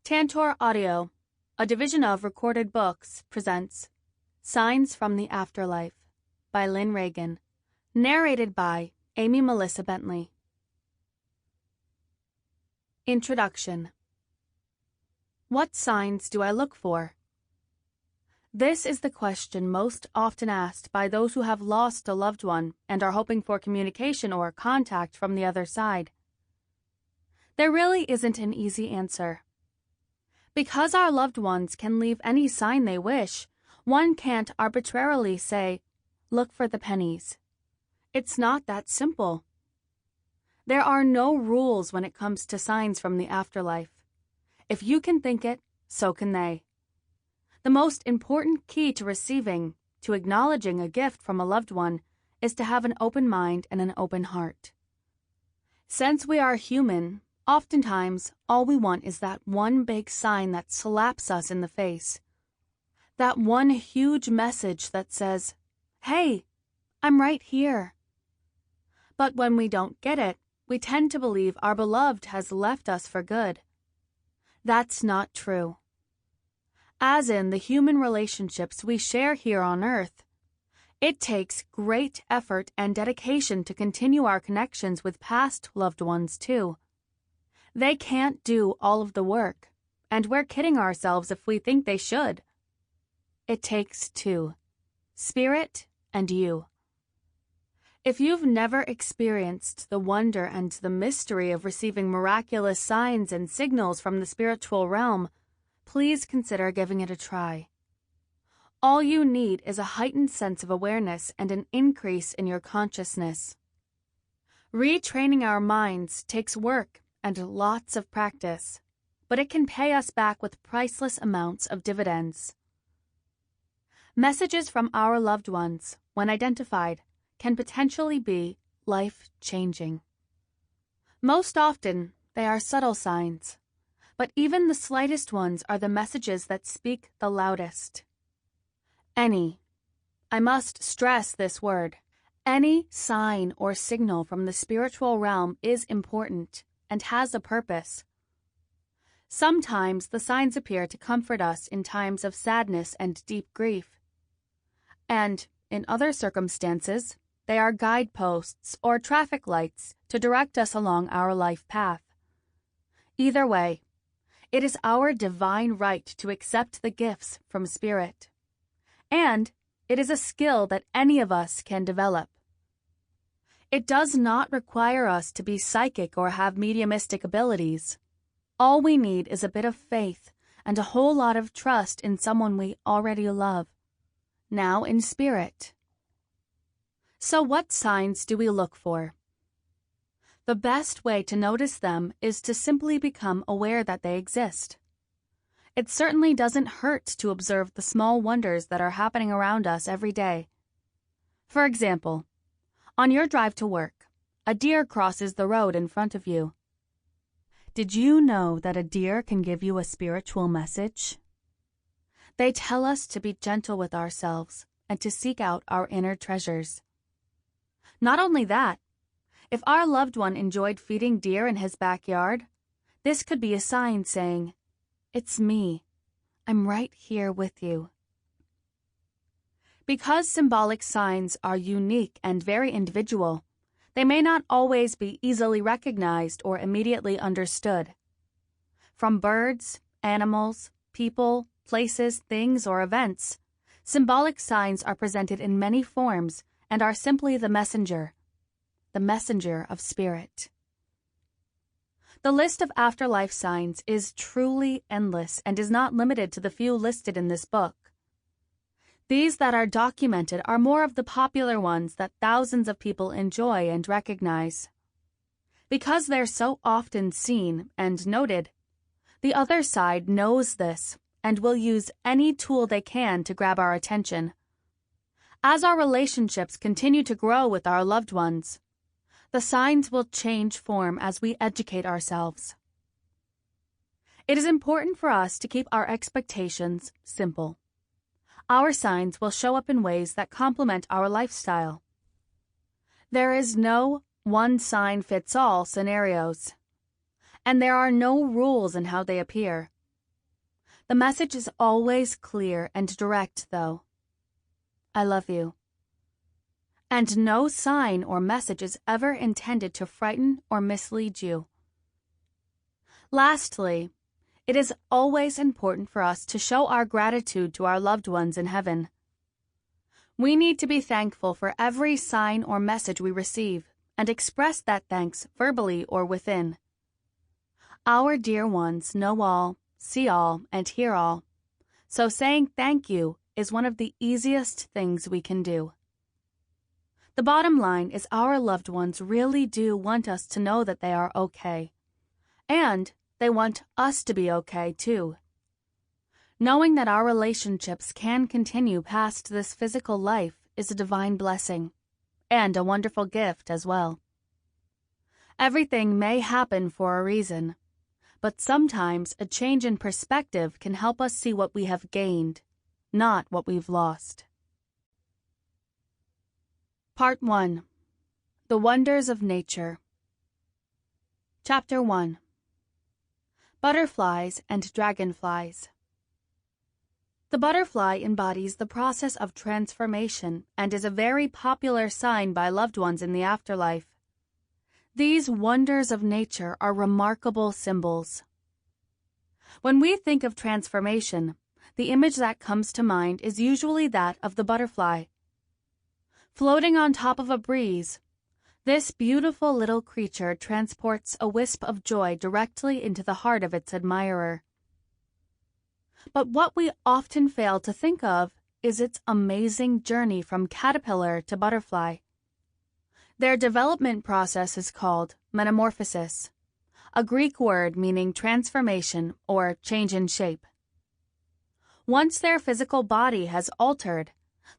Tantor Audio, a division of Recorded Books, presents Signs from the Afterlife by Lyn Ragan, narrated by Amy Melissa Bentley. Introduction. What signs do I look for? This is the question most often asked by those who have lost a loved one and are hoping for communication or contact from the other side. There really isn't an easy answer. Because our loved ones can leave any sign they wish, one can't arbitrarily say, look for the pennies. It's not that simple. There are no rules when it comes to signs from the afterlife. If you can think it, so can they. The most important key to receiving, to acknowledging a gift from a loved one, is to have an open mind and an open heart. Since we are human, oftentimes, all we want is that one big sign that slaps us in the face. That one huge message that says, hey, I'm right here. But when we don't get it, we tend to believe our beloved has left us for good. That's not true. As in the human relationships we share here on Earth, it takes great effort and dedication to continue our connections with past loved ones too. They can't do all of the work, and we're kidding ourselves if we think they should. It takes two, spirit and you. If you've never experienced the wonder and the mystery of receiving miraculous signs and signals from the spiritual realm, please consider giving it a try. All you need is a heightened sense of awareness and an increase in your consciousness. Retraining our minds takes work and lots of practice, but it can pay us back with priceless amounts of dividends. Messages from our loved ones, when identified, can potentially be life-changing. Most often, they are subtle signs, but even the slightest ones are the messages that speak the loudest. I must stress this word, any sign or signal from the spiritual realm is important and has a purpose. Sometimes the signs appear to comfort us in times of sadness and deep grief. And, in other circumstances, they are guideposts or traffic lights to direct us along our life path. Either way, it is our divine right to accept the gifts from Spirit. And it is a skill that any of us can develop. It does not require us to be psychic or have mediumistic abilities. All we need is a bit of faith and a whole lot of trust in someone we already love, now in spirit. So what signs do we look for? The best way to notice them is to simply become aware that they exist. It certainly doesn't hurt to observe the small wonders that are happening around us every day. For example, on your drive to work, a deer crosses the road in front of you. Did you know that a deer can give you a spiritual message? They tell us to be gentle with ourselves and to seek out our inner treasures. Not only that, if our loved one enjoyed feeding deer in his backyard, this could be a sign saying, it's me. I'm right here with you. Because symbolic signs are unique and very individual, they may not always be easily recognized or immediately understood. From birds, animals, people, places, things, or events, symbolic signs are presented in many forms and are simply the messenger of spirit. The list of afterlife signs is truly endless and is not limited to the few listed in this book. These that are documented are more of the popular ones that thousands of people enjoy and recognize. Because they're so often seen and noted, the other side knows this and will use any tool they can to grab our attention. As our relationships continue to grow with our loved ones, the signs will change form as we educate ourselves. It is important for us to keep our expectations simple. Our signs will show up in ways that complement our lifestyle. There is no one-sign-fits-all scenarios, and there are no rules in how they appear. The message is always clear and direct, though. I love you. And no sign or message is ever intended to frighten or mislead you. Lastly, it is always important for us to show our gratitude to our loved ones in heaven. We need to be thankful for every sign or message we receive and express that thanks verbally or within. Our dear ones know all, see all, and hear all, so saying thank you is one of the easiest things we can do. The bottom line is our loved ones really do want us to know that they are okay, and they want us to be okay too. Knowing that our relationships can continue past this physical life is a divine blessing, and a wonderful gift as well. Everything may happen for a reason, but sometimes a change in perspective can help us see what we have gained, not what we've lost. Part 1. The Wonders of Nature. Chapter 1. Butterflies and Dragonflies. The butterfly embodies the process of transformation and is a very popular sign by loved ones in the afterlife. These wonders of nature are remarkable symbols. When we think of transformation, the image that comes to mind is usually that of the butterfly. Floating on top of a breeze, this beautiful little creature transports a wisp of joy directly into the heart of its admirer. But what we often fail to think of is its amazing journey from caterpillar to butterfly. Their development process is called metamorphosis, a Greek word meaning transformation or change in shape. Once their physical body has altered,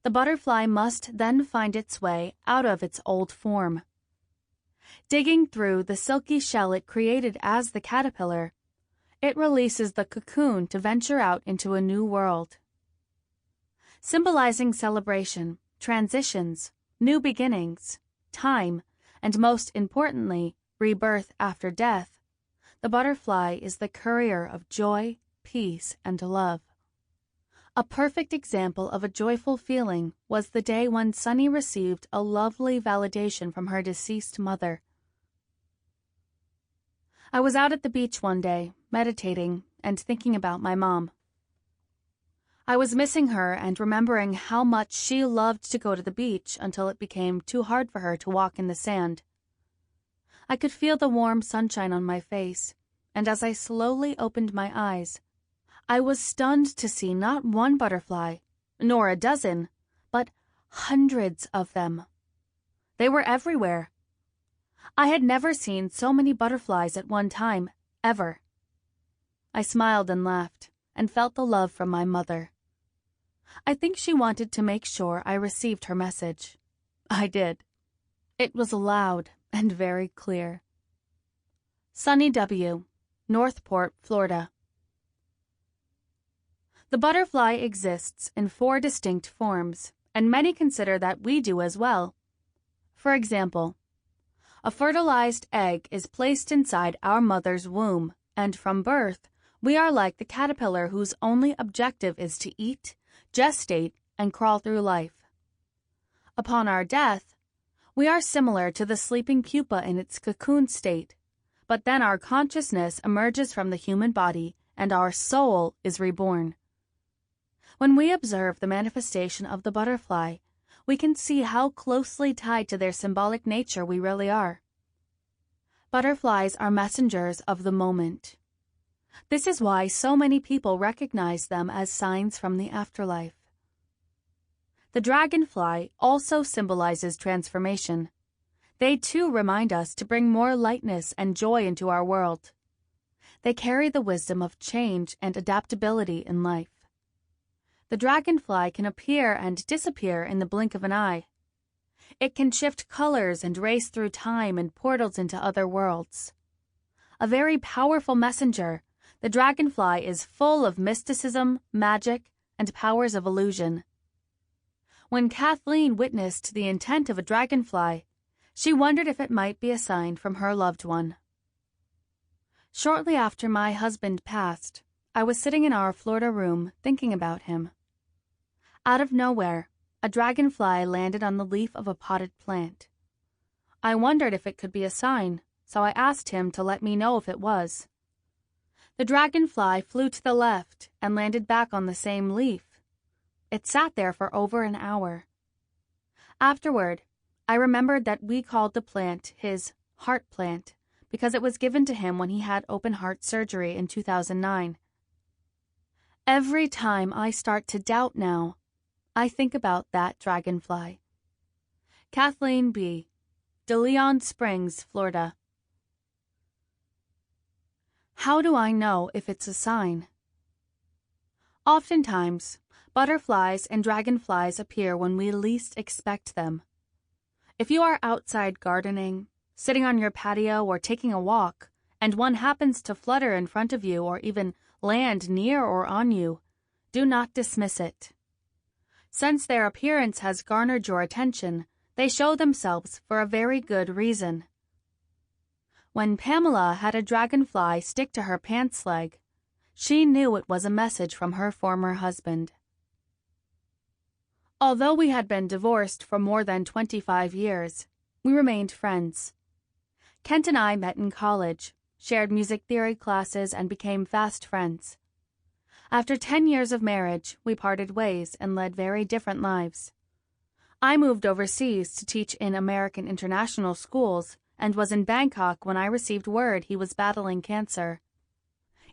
the butterfly must then find its way out of its old form. Digging through the silky shell it created as the caterpillar, it releases the cocoon to venture out into a new world. Symbolizing celebration, transitions, new beginnings, time, and most importantly, rebirth after death, the butterfly is the courier of joy, peace, and love. A perfect example of a joyful feeling was the day when Sunny received a lovely validation from her deceased mother. I was out at the beach one day, meditating and thinking about my mom. I was missing her and remembering how much she loved to go to the beach until it became too hard for her to walk in the sand. I could feel the warm sunshine on my face, and as I slowly opened my eyes, I was stunned to see not one butterfly, nor a dozen, but hundreds of them. They were everywhere. I had never seen so many butterflies at one time, ever. I smiled and laughed, and felt the love from my mother. I think she wanted to make sure I received her message. I did. It was loud and very clear. Sunny W., Northport, Florida. The butterfly exists in 4 distinct forms, and many consider that we do as well. For example, a fertilized egg is placed inside our mother's womb, and from birth, we are like the caterpillar whose only objective is to eat, gestate, and crawl through life. Upon our death, we are similar to the sleeping pupa in its cocoon state, but then our consciousness emerges from the human body and our soul is reborn. When we observe the manifestation of the butterfly, we can see how closely tied to their symbolic nature we really are. Butterflies are messengers of the moment. This is why so many people recognize them as signs from the afterlife. The dragonfly also symbolizes transformation. They too remind us to bring more lightness and joy into our world. They carry the wisdom of change and adaptability in life. The dragonfly can appear and disappear in the blink of an eye. It can shift colors and race through time and portals into other worlds. A very powerful messenger, the dragonfly is full of mysticism, magic, and powers of illusion. When Kathleen witnessed the intent of a dragonfly, she wondered if it might be a sign from her loved one. Shortly after my husband passed, I was sitting in our Florida room thinking about him. Out of nowhere, a dragonfly landed on the leaf of a potted plant. I wondered if it could be a sign, so I asked him to let me know if it was. The dragonfly flew to the left and landed back on the same leaf. It sat there for over an hour. Afterward, I remembered that we called the plant his heart plant because it was given to him when he had open heart surgery in 2009. Every time I start to doubt now, I think about that dragonfly. Kathleen B., De Leon Springs, Florida. How do I know if it's a sign? Oftentimes, butterflies and dragonflies appear when we least expect them. If you are outside gardening, sitting on your patio, or taking a walk, and one happens to flutter in front of you or even land near or on you, do not dismiss it. Since their appearance has garnered your attention, they show themselves for a very good reason. When Pamela had a dragonfly stick to her pants leg, she knew it was a message from her former husband. Although we had been divorced for more than 25 years, we remained friends. Kent and I met in college, shared music theory classes, and became fast friends. After 10 years of marriage, we parted ways and led very different lives. I moved overseas to teach in American international schools and was in Bangkok when I received word he was battling cancer.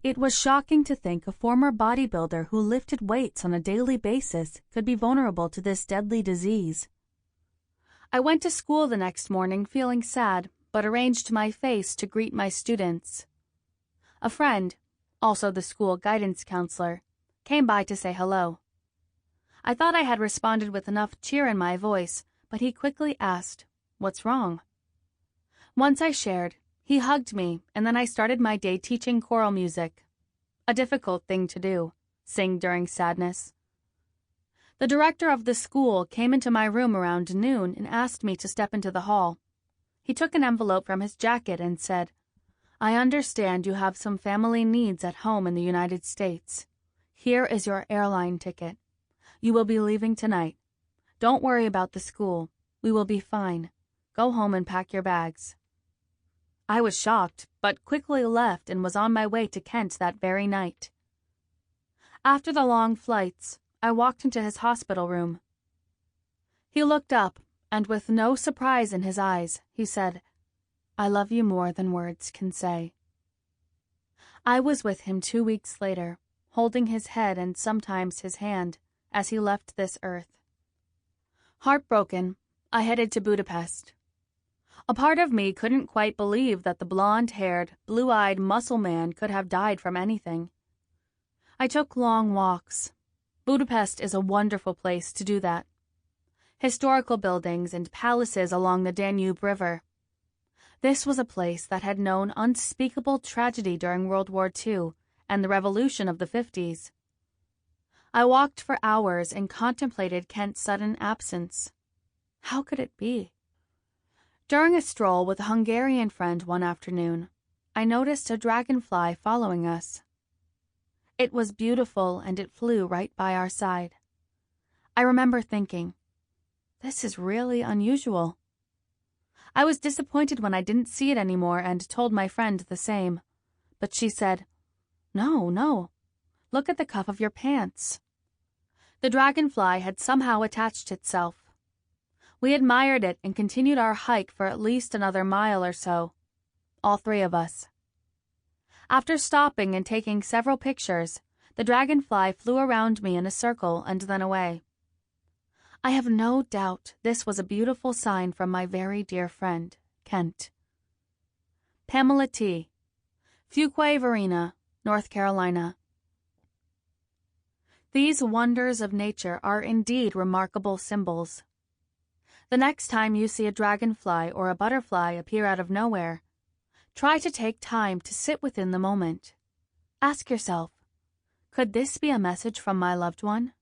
It was shocking to think a former bodybuilder who lifted weights on a daily basis could be vulnerable to this deadly disease. I went to school the next morning feeling sad, but arranged my face to greet my students. A friend, also the school guidance counselor, came by to say hello. I thought I had responded with enough cheer in my voice, but he quickly asked, "What's wrong?" Once I shared, he hugged me, and then I started my day teaching choral music. A difficult thing to do, sing during sadness. The director of the school came into my room around noon and asked me to step into the hall. He took an envelope from his jacket and said, "I understand you have some family needs at home in the United States. Here is your airline ticket. You will be leaving tonight. Don't worry about the school. We will be fine. Go home and pack your bags." I was shocked, but quickly left and was on my way to Kent that very night. After the long flights, I walked into his hospital room. He looked up, and with no surprise in his eyes, he said, "I love you more than words can say." I was with him 2 weeks later, holding his head and sometimes his hand, as he left this earth. Heartbroken, I headed to Budapest. A part of me couldn't quite believe that the blonde-haired, blue-eyed muscle man could have died from anything. I took long walks. Budapest is a wonderful place to do that. Historical buildings and palaces along the Danube River. This was a place that had known unspeakable tragedy during World War II and the Revolution of the 50s. I walked for hours and contemplated Kent's sudden absence. How could it be? During a stroll with a Hungarian friend one afternoon, I noticed a dragonfly following us. It was beautiful and it flew right by our side. I remember thinking, this is really unusual. I was disappointed when I didn't see it anymore and told my friend the same. But she said, No, look at the cuff of your pants." The dragonfly had somehow attached itself. We admired it and continued our hike for at least another mile or so, all three of us. After stopping and taking several pictures, the dragonfly flew around me in a circle and then away. I have no doubt this was a beautiful sign from my very dear friend, Kent. Pamela T., Fuquay Varina, North Carolina. These wonders of nature are indeed remarkable symbols. The next time you see a dragonfly or a butterfly appear out of nowhere, try to take time to sit within the moment. Ask yourself, could this be a message from my loved one?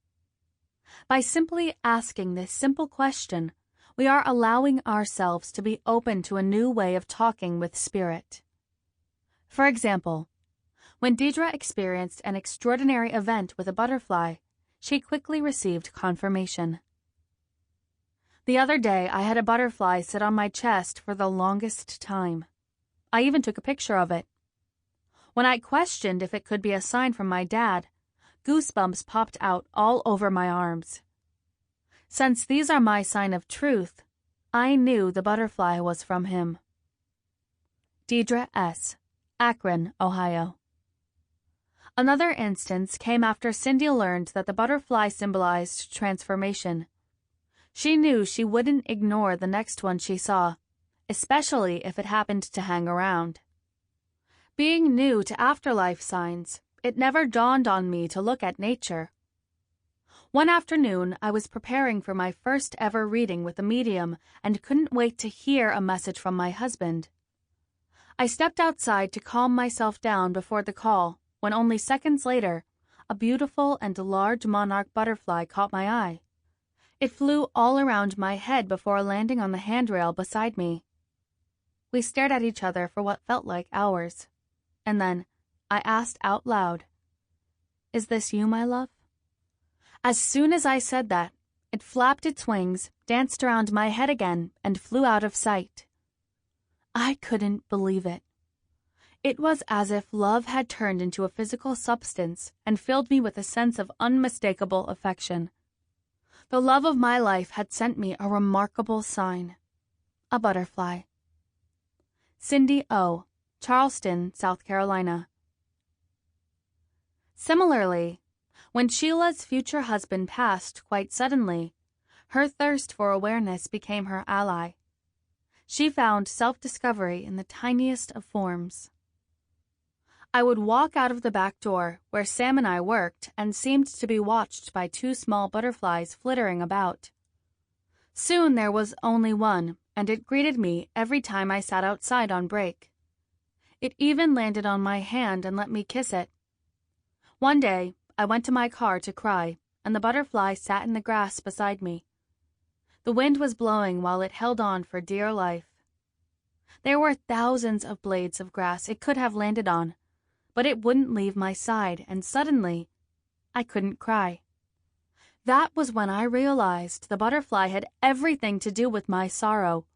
By simply asking this simple question, we are allowing ourselves to be open to a new way of talking with spirit. For example, When Deidre experienced an extraordinary event with a butterfly, she quickly received confirmation. The other day, I had a butterfly sit on my chest for the longest time. I even took a picture of it. When I questioned if it could be a sign from my dad, goosebumps popped out all over my arms. Since these are my sign of truth, I knew the butterfly was from him. Deidre S., Akron, Ohio. Another instance came after Cindy learned that the butterfly symbolized transformation. She knew she wouldn't ignore the next one she saw, especially if it happened to hang around. Being new to afterlife signs, it never dawned on me to look at nature. One afternoon, I was preparing for my first ever reading with a medium and couldn't wait to hear a message from my husband. I stepped outside to calm myself down before the call, when only seconds later, a beautiful and large monarch butterfly caught my eye. It flew all around my head before landing on the handrail beside me. We stared at each other for what felt like hours, and then I asked out loud, "Is this you, my love?" As soon as I said that, it flapped its wings, danced around my head again, and flew out of sight. I couldn't believe it. It was as if love had turned into a physical substance and filled me with a sense of unmistakable affection. The love of my life had sent me a remarkable sign, a butterfly. Cindy O., Charleston, South Carolina. Similarly, when Sheila's future husband passed quite suddenly, her thirst for awareness became her ally. She found self-discovery in the tiniest of forms. I would walk out of the back door where Sam and I worked and seemed to be watched by two small butterflies flittering about. Soon there was only one, and it greeted me every time I sat outside on break. It even landed on my hand and let me kiss it. One day, I went to my car to cry, and the butterfly sat in the grass beside me. The wind was blowing while it held on for dear life. There were thousands of blades of grass it could have landed on, but it wouldn't leave my side, and suddenly, I couldn't cry. That was when I realized the butterfly had everything to do with my sorrow,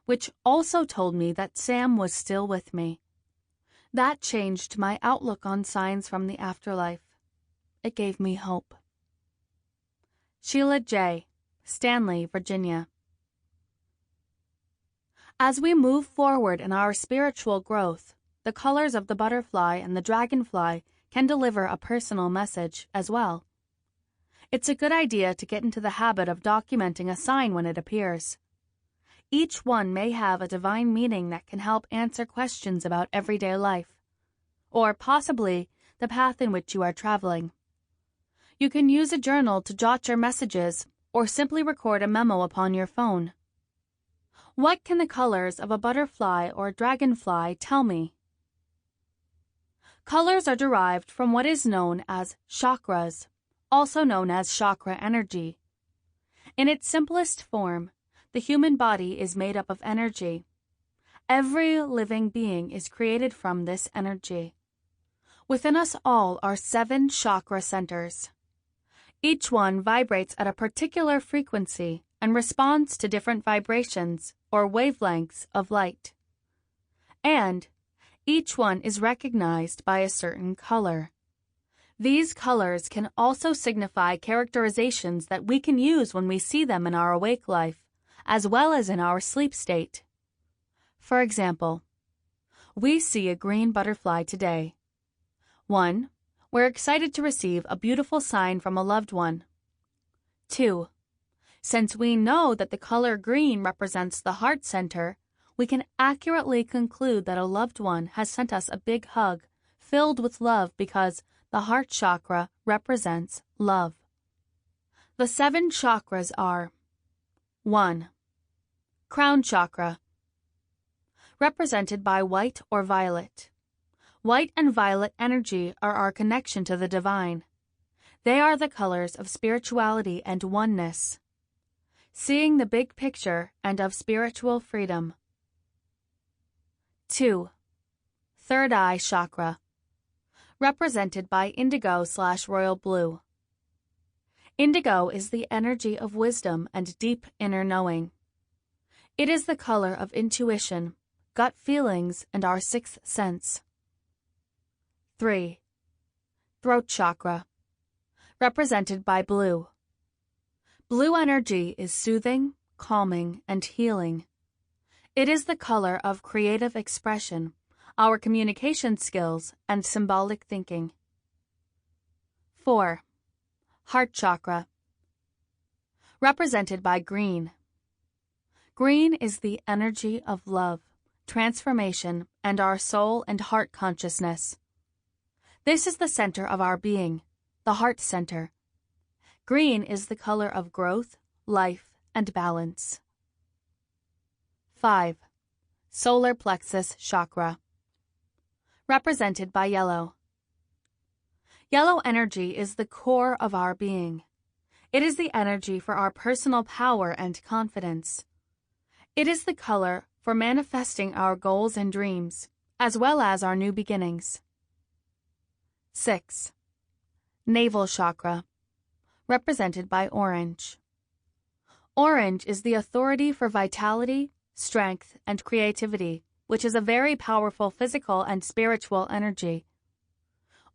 which also told me that Sam was still with me. That changed my outlook on signs from the afterlife. It gave me hope. Sheila J., Stanley, Virginia. As we move forward in our spiritual growth, the colors of the butterfly and the dragonfly can deliver a personal message as well. It's a good idea to get into the habit of documenting a sign when it appears. Each one may have a divine meaning that can help answer questions about everyday life, or possibly the path in which you are traveling. You can use a journal to jot your messages, or simply record a memo upon your phone. What can the colors of a butterfly or dragonfly tell me? Colors are derived from what is known as chakras, also known as chakra energy. In its simplest form, the human body is made up of energy. Every living being is created from this energy. Within us all are 7 chakra centers. Each one vibrates at a particular frequency and responds to different vibrations or wavelengths of light. And each one is recognized by a certain color. These colors can also signify characterizations that we can use when we see them in our awake life, as well as in our sleep state. For example, we see a green butterfly today. 1. We're excited to receive a beautiful sign from a loved one. 2. Since we know that the color green represents the heart center, we can accurately conclude that a loved one has sent us a big hug filled with love because the heart chakra represents love. The 7 chakras are 1. Crown chakra, represented by white or violet. White and violet energy are our connection to the divine. They are the colors of spirituality and oneness, seeing the big picture and of spiritual freedom. 2. Third eye chakra, represented by indigo/royal blue. Indigo is the energy of wisdom and deep inner knowing. It is the color of intuition, gut feelings, and our sixth sense. 3. Throat chakra, represented by blue. Blue energy is soothing, calming, and healing. It is the color of creative expression, our communication skills, and symbolic thinking. 4. Heart chakra, represented by green. Green is the energy of love, transformation, and our soul and heart consciousness. This is the center of our being, the heart center. Green is the color of growth, life, and balance. 5. Solar plexus chakra, represented by yellow. Yellow energy is the core of our being. It is the energy for our personal power and confidence. It is the color for manifesting our goals and dreams, as well as our new beginnings. 6. Navel chakra, represented by orange. Orange is the authority for vitality, strength, and creativity, which is a very powerful physical and spiritual energy.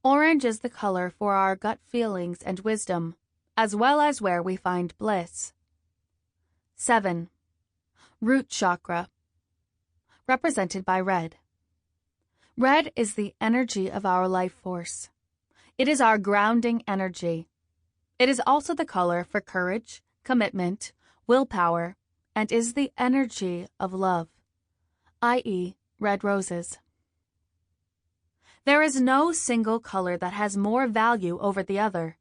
Orange is the color for our gut feelings and wisdom, as well as where we find bliss. 7. Root chakra, represented by red. Red is the energy of our life force. It is our grounding energy. It is also the color for courage, commitment, willpower, and is the energy of love, i.e., red roses. There is no single color that has more value over the other.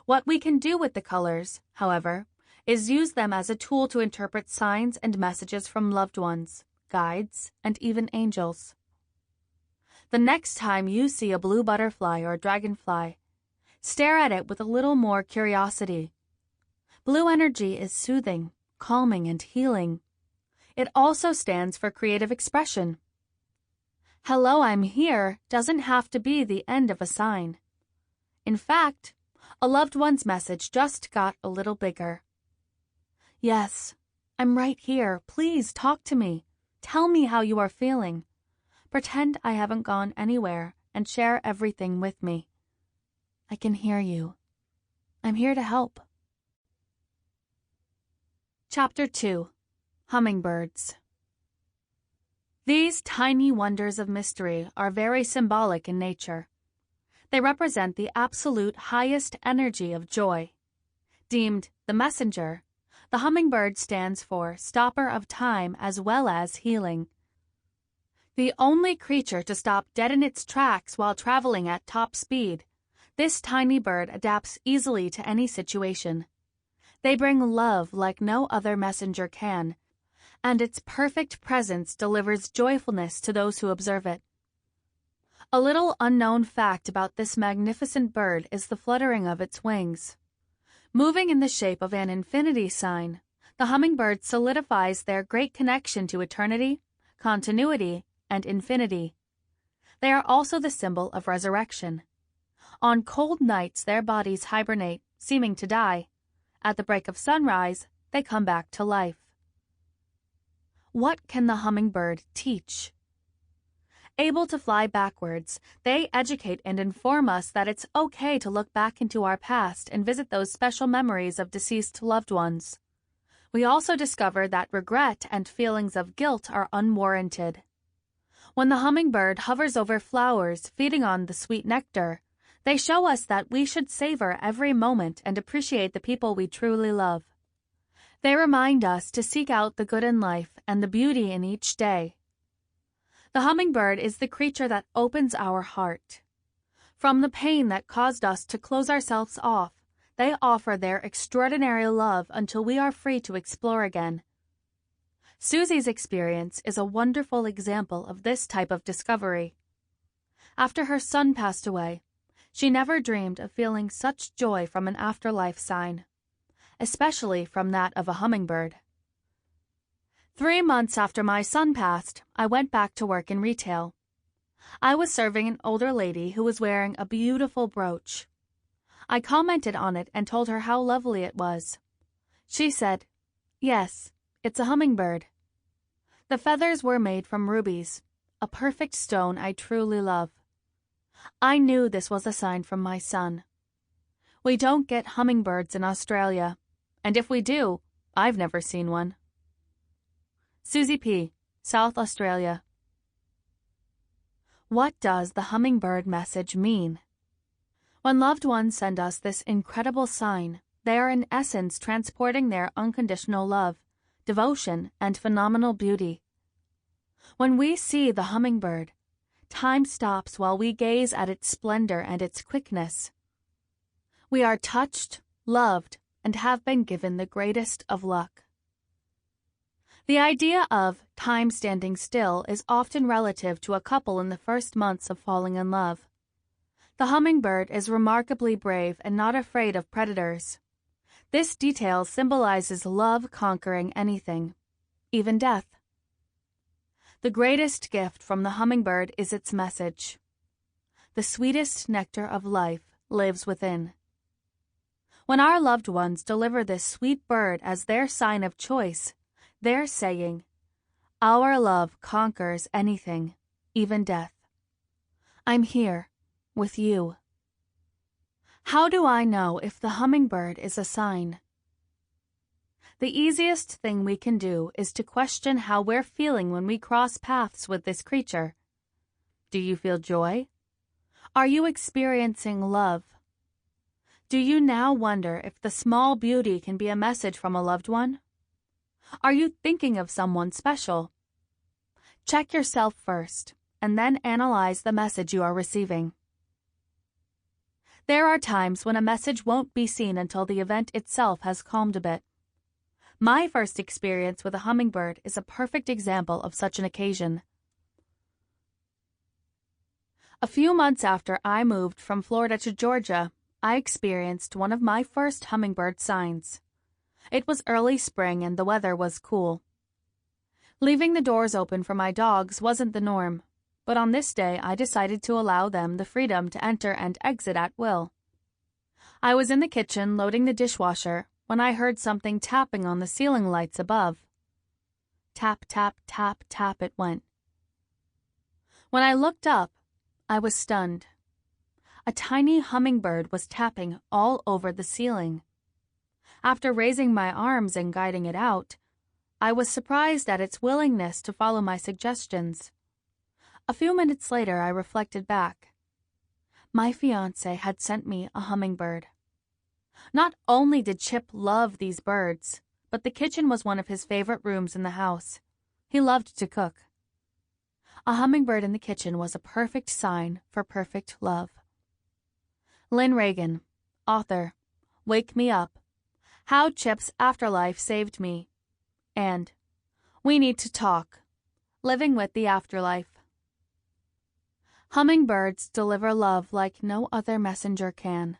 What we can do with the colors, however, is use them as a tool to interpret signs and messages from loved ones, guides, and even angels. The next time you see a blue butterfly or dragonfly, stare at it with a little more curiosity. Blue energy is soothing, calming, and healing. It also stands for creative expression. "Hello, I'm here" doesn't have to be the end of a sign. In fact, a loved one's message just got a little bigger. "Yes, I'm right here. Please talk to me. Tell me how you are feeling. Pretend I haven't gone anywhere and share everything with me. I can hear you. I'm here to help." Chapter 2. Hummingbirds. These tiny wonders of mystery are very symbolic in nature. They represent the absolute highest energy of joy. Deemed the messenger, the hummingbird stands for stopper of time as well as healing. The only creature to stop dead in its tracks while traveling at top speed, this tiny bird adapts easily to any situation. They bring love like no other messenger can, and its perfect presence delivers joyfulness to those who observe it. A little unknown fact about this magnificent bird is the fluttering of its wings. Moving in the shape of an infinity sign, the hummingbird solidifies their great connection to eternity, continuity, and infinity. They are also the symbol of resurrection. On cold nights, their bodies hibernate, seeming to die. At the break of sunrise, they come back to life. What can the hummingbird teach? Able to fly backwards, they educate and inform us that it's okay to look back into our past and visit those special memories of deceased loved ones. We also discover that regret and feelings of guilt are unwarranted. When the hummingbird hovers over flowers, feeding on the sweet nectar, they show us that we should savor every moment and appreciate the people we truly love. They remind us to seek out the good in life and the beauty in each day. The hummingbird is the creature that opens our heart. From the pain that caused us to close ourselves off, they offer their extraordinary love until we are free to explore again. Susie's experience is a wonderful example of this type of discovery. After her son passed away, she never dreamed of feeling such joy from an afterlife sign, especially from that of a hummingbird. 3 months after my son passed, I went back to work in retail. I was serving an older lady who was wearing a beautiful brooch. I commented on it and told her how lovely it was. She said, "Yes, it's a hummingbird." The feathers were made from rubies, a perfect stone I truly love. I knew this was a sign from my son. We don't get hummingbirds in Australia, and if we do, I've never seen one. Susie P., South Australia. What does the hummingbird message mean? When loved ones send us this incredible sign, they are in essence transporting their unconditional love, devotion, and phenomenal beauty. When we see the hummingbird, time stops while we gaze at its splendor and its quickness. We are touched, loved, and have been given the greatest of luck. The idea of time standing still is often relative to a couple in the first months of falling in love. The hummingbird is remarkably brave and not afraid of predators. This detail symbolizes love conquering anything, even death. The greatest gift from the hummingbird is its message. The sweetest nectar of life lives within. When our loved ones deliver this sweet bird as their sign of choice, they're saying, "Our love conquers anything, even death. I'm here, with you." How do I know if the hummingbird is a sign? The easiest thing we can do is to question how we're feeling when we cross paths with this creature. Do you feel joy? Are you experiencing love? Do you now wonder if the small beauty can be a message from a loved one? Are you thinking of someone special? Check yourself first, and then analyze the message you are receiving. There are times when a message won't be seen until the event itself has calmed a bit. My first experience with a hummingbird is a perfect example of such an occasion. A few months after I moved from Florida to Georgia, I experienced one of my first hummingbird signs. It was early spring and the weather was cool. Leaving the doors open for my dogs wasn't the norm, but on this day I decided to allow them the freedom to enter and exit at will. I was in the kitchen loading the dishwasher when I heard something tapping on the ceiling lights above. Tap, tap, tap, tap it went. When I looked up, I was stunned. A tiny hummingbird was tapping all over the ceiling. After raising my arms and guiding it out, I was surprised at its willingness to follow my suggestions. A few minutes later, I reflected back. My fiancé had sent me a hummingbird. Not only did Chip love these birds, but the kitchen was one of his favorite rooms in the house. He loved to cook. A hummingbird in the kitchen was a perfect sign for perfect love. Lyn Ragan, author, Wake Me Up, How Chip's Afterlife Saved Me, and We Need to Talk, Living with the Afterlife. Hummingbirds deliver love like no other messenger can.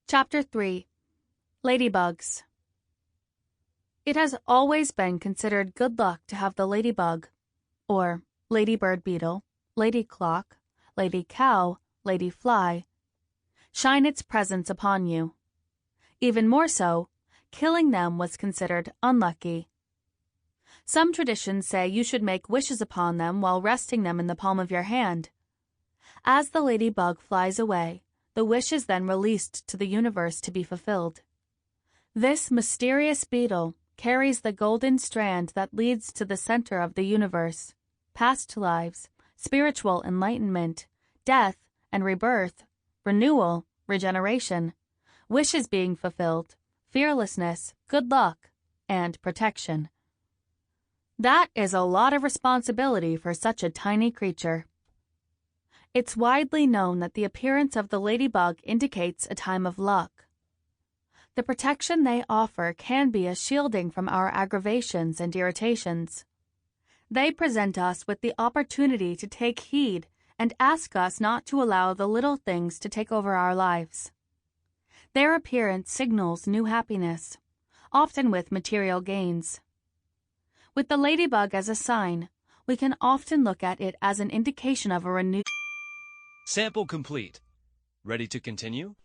Chapter 3. Ladybugs. It has always been considered good luck to have the ladybug, or ladybird beetle, lady clock, lady cow, lady fly, shine its presence upon you. Even more so, killing them was considered unlucky. Some traditions say you should make wishes upon them while resting them in the palm of your hand. As the ladybug flies away, the wish is then released to the universe to be fulfilled. This mysterious beetle carries the golden strand that leads to the center of the universe, past lives, spiritual enlightenment, death and rebirth, renewal, regeneration, wishes being fulfilled, fearlessness, good luck, and protection. That is a lot of responsibility for such a tiny creature. It's widely known that the appearance of the ladybug indicates a time of luck. The protection they offer can be a shielding from our aggravations and irritations. They present us with the opportunity to take heed and ask us not to allow the little things to take over our lives. Their appearance signals new happiness, often with material gains. With the ladybug as a sign, we can often look at it as an indication of a renewed. Sample complete. Ready to continue?